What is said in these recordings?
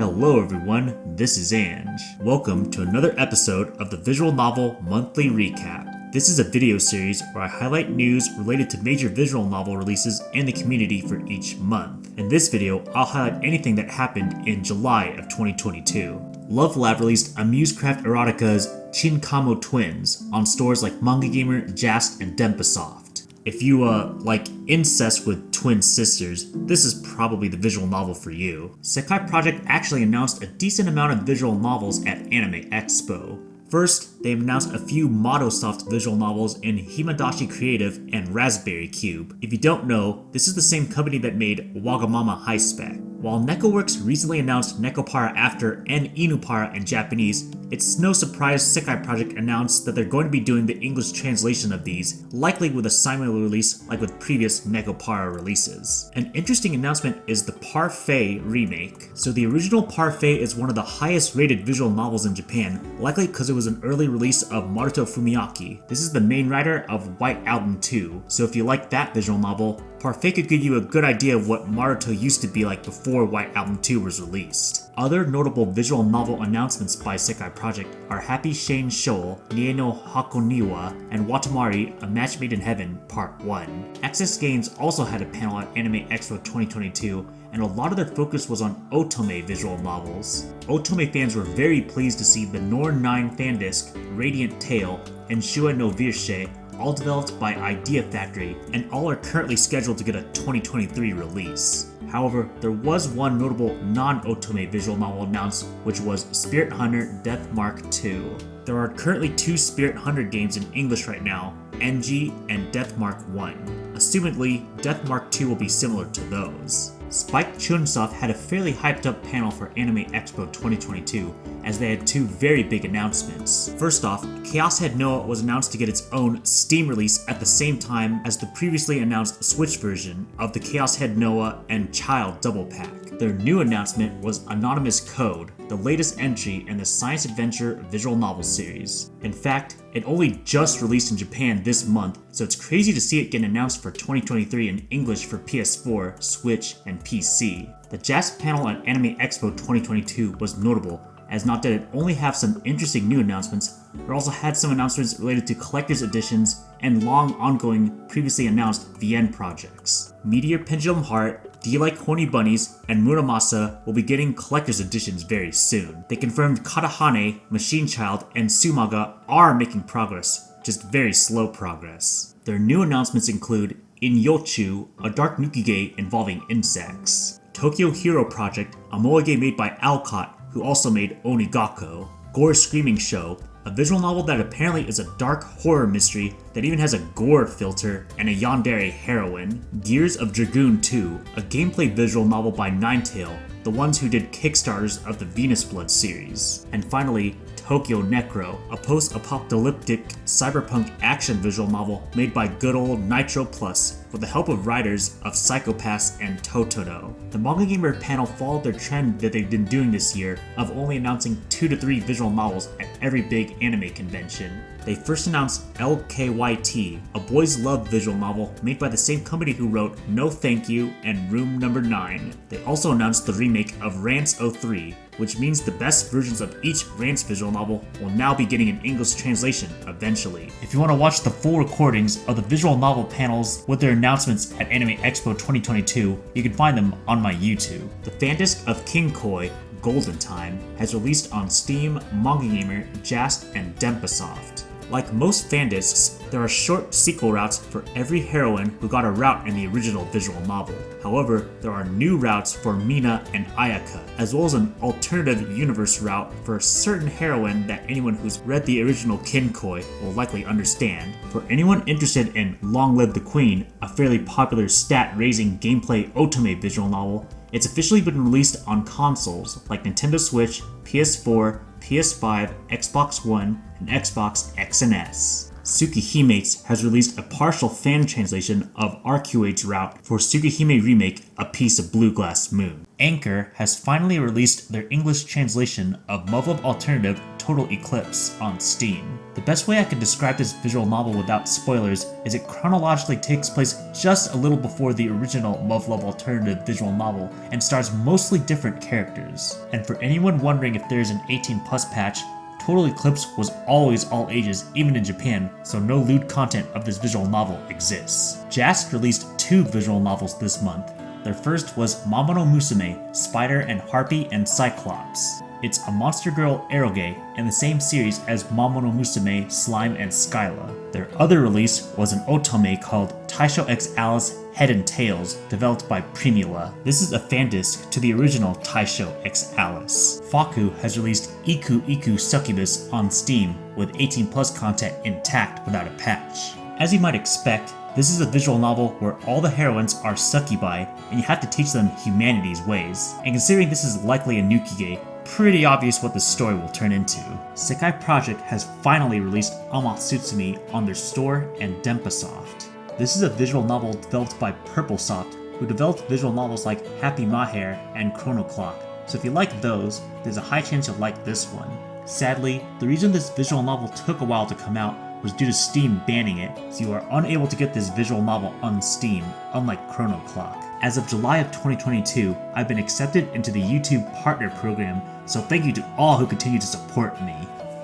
Hello everyone, this is Ange. Welcome to another episode of the Visual Novel Monthly Recap. This is a video series where I highlight news related to major visual novel releases and the community for each month. In this video, I'll highlight anything that happened in July of 2022. Love Lab released Amusecraft Erotica's Chinkamo Twins on stores like Manga Gamer, Jast, and Denpasoft. If you like incest with twin sisters, this is probably the visual novel for you. Sekai Project actually announced a decent amount of visual novels at Anime Expo. First, they announced a few Motosoft visual novels in Himadashi Creative and Raspberry Cube. If you don't know, this is the same company that made Wagamama High Spec. While NekoWorks recently announced Nekopara After and Inupara in Japanese, it's no surprise Sekai Project announced that they're going to be doing the English translation of these, likely with a simultaneous release like with previous Nekopara releases. An interesting announcement is the Parfait remake. So the original Parfait is one of the highest rated visual novels in Japan, likely because it was an early release of Maruto Fumiaki. This is the main writer of White Album 2, so if you like that visual novel, Parfait could give you a good idea of what Maruto used to be like before White Album 2 was released. Other notable visual novel announcements by Sekai Project are Happy Shane Shoal, Nie no Hakoniwa, and Watamari, A Match Made in Heaven, Part 1. Access Games also had a panel at Anime Expo 2022, and a lot of their focus was on Otome visual novels. Otome fans were very pleased to see the Norn 9 fan disc, Radiant Tale, and Shua no Virche, all developed by Idea Factory, and all are currently scheduled to get a 2023 release. However, there was one notable non-Otome visual novel announced, which was Spirit Hunter Death Mark II. There are currently 2 Spirit Hunter games in English right now, NG and Death Mark I. Assumedly, Death Mark II will be similar to those. Spike Chunsoft had a fairly hyped up panel for Anime Expo 2022, as they had 2 very big announcements. First off, Chaos Head Noah was announced to get its own Steam release at the same time as the previously announced Switch version of the Chaos Head Noah and Child Double Pack. Their new announcement was Anonymous Code, the latest entry in the science adventure visual novel series. In fact, it only just released in Japan this month, so it's crazy to see it get announced for 2023 in English for PS4, Switch, and PC. The Jazz panel at Anime Expo 2022 was notable, as not that it only have some interesting new announcements, but also had some announcements related to collector's editions and long ongoing previously announced VN projects. Meteor Pendulum Heart, Do You Like Horny Bunnies, and Muramasa will be getting collector's editions very soon. They confirmed Katahane, Machine Child, and Sumaga are making progress, just very slow progress. Their new announcements include Inyochu, a dark nukige involving insects, Tokyo Hero Project, a moege made by Alcott, who also made Onigako, Gore Screaming Show, a visual novel that apparently is a dark horror mystery that even has a gore filter and a yandere heroine, Gears of Dragoon 2, a gameplay visual novel by Ninetale, the ones who did Kickstarters of the Venus Blood series, and finally, Tokyo Necro, a post-apocalyptic cyberpunk action visual novel made by good old Nitro Plus with the help of writers of Psychopaths and Totoro. The Manga Gamer panel followed their trend that they've been doing this year of only announcing 2 to 3 visual novels at every big anime convention. They first announced LKYT, a boys' love visual novel made by the same company who wrote No Thank You and Room Number 9. They also announced the remake of Rance 03, which means the best versions of each Rance visual novel will now be getting an English translation eventually. If you want to watch the full recordings of the visual novel panels with their announcements at Anime Expo 2022, you can find them on my YouTube. The fan disc of Kinkoi, Golden Time, has released on Steam, Manga Gamer, Jast, and Denpasoft. Like most fan discs, there are short sequel routes for every heroine who got a route in the original visual novel. However, there are new routes for Mina and Ayaka, as well as an alternative universe route for a certain heroine that anyone who's read the original Kinkoi will likely understand. For anyone interested in Long Live the Queen, a fairly popular stat-raising gameplay otome visual novel, it's officially been released on consoles like Nintendo Switch, PS4, PS5, Xbox One, and Xbox X and S. Tsukihimates has released a partial fan translation of Arcuade's route for Tsukihime Remake, A Piece of Blue Glass Moon. Anchor has finally released their English translation of muv-luv alternative Total Eclipse on Steam. The best way I can describe this visual novel without spoilers is it chronologically takes place just a little before the original muv-luv alternative visual novel and stars mostly different characters. And for anyone wondering if there is an 18+ patch, Total Eclipse was always all ages, even in Japan, so no lewd content of this visual novel exists. JAST released 2 visual novels this month. Their first was Mamono Musume, Spider and Harpy and Cyclops. It's a monster girl eroge in the same series as Mamono Musume, Slime and Skyla. Their other release was an otome called Taisho X Alice Head and Tails, developed by Primula. This is a fan disc to the original Taisho X Alice. Faku has released Iku Iku Succubus on Steam with 18+ content intact without a patch. As you might expect, this is a visual novel where all the heroines are succubi and you have to teach them humanity's ways. And considering this is likely a nukige, pretty obvious what the story will turn into. Sekai Project has finally released Amatsutsumi on their store and Denpasoft. This is a visual novel developed by Purplesoft, who developed visual novels like Happy Maher and Chrono Clock, so if you like those, there's a high chance you'll like this one. Sadly, the reason this visual novel took a while to come out was due to Steam banning it, so you are unable to get this visual novel on Steam, unlike Chrono Clock. As of July of 2022, I've been accepted into the YouTube Partner Program, so thank you to all who continue to support me.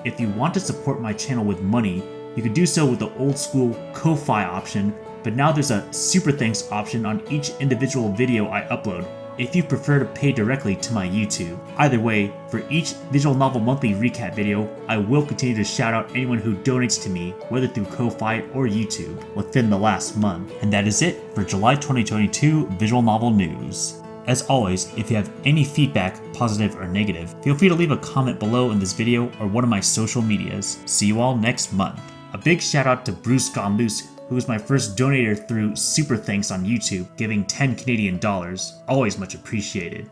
If you want to support my channel with money, you can do so with the old school Ko-Fi option, but now there's a Super Thanks option on each individual video I upload, if you prefer to pay directly to my YouTube. Either way, for each visual novel monthly recap video, I will continue to shout out anyone who donates to me, whether through Ko-Fi or YouTube, within the last month. And that is it for July 2022 visual novel news. As always, if you have any feedback, positive or negative, feel free to leave a comment below in this video or one of my social medias. See you all next month. A big shout out to Bruce Gone Loose, who was my first donator through Super Thanks on YouTube, giving 10 Canadian dollars. Always much appreciated.